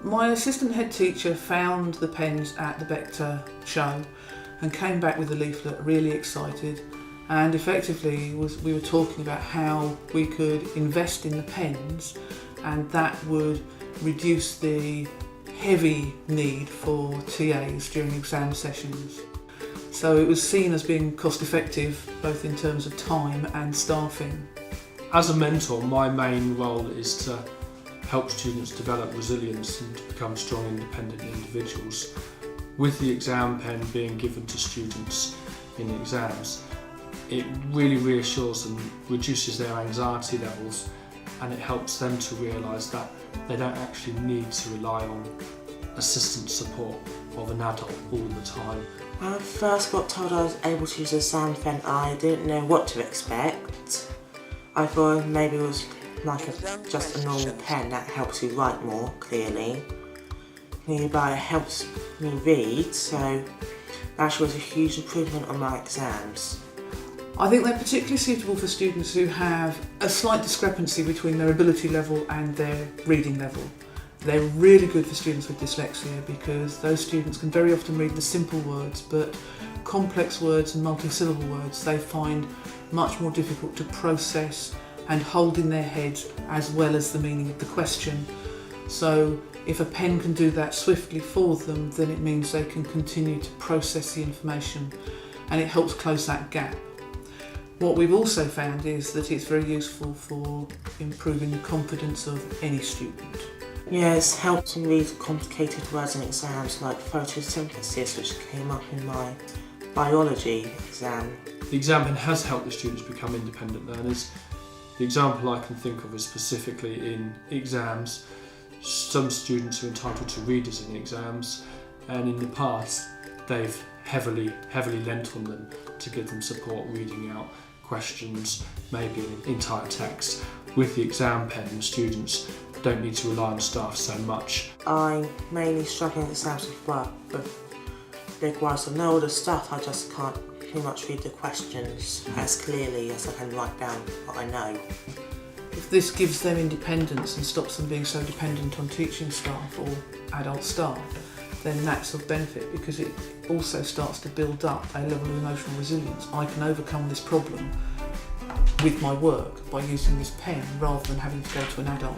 My assistant head teacher found the pens at the Berkshire show and came back with a leaflet really excited, and effectively we were talking about how we could invest in the pens and that would reduce the heavy need for TAs during exam sessions. So it was seen as being cost effective both in terms of time and staffing. As a mentor, my main role is to help students develop resilience and to become strong, independent individuals. With the exam pen being given to students in exams, it really reassures and reduces their anxiety levels, and it helps them to realise that they don't actually need to rely on assistant support of an adult all the time. When I first got told I was able to use a exam pen, I didn't know what to expect. I thought maybe it was like just a normal pen that helps you write more clearly. But it helps me read, so that actually was a huge improvement on my exams. I think they're particularly suitable for students who have a slight discrepancy between their ability level and their reading level. They're really good for students with dyslexia because those students can very often read the simple words, but complex words and multi-syllable words they find much more difficult to process and hold in their heads, as well as the meaning of the question. So if a pen can do that swiftly for them, then it means they can continue to process the information and it helps close that gap. What we've also found is that it's very useful for improving the confidence of any student. Yeah, it's helped me read complicated words in exams like photosynthesis, which came up in my biology exam. The exam pen has helped the students become independent learners. The example I can think of is specifically in exams. Some students are entitled to readers in exams, and in the past they've heavily lent on them to give them support reading out questions, maybe an entire text. With the exam pen, students don't need to rely on staff so much. I'm mainly struggling with exams with big words. I know all the stuff, I just can't pretty much read the questions as clearly as I can write down what I know. If this gives them independence and stops them being so dependent on teaching staff or adult staff, then that's of benefit because it also starts to build up a level of emotional resilience. I can overcome this problem with my work by using this pen rather than having to go to an adult.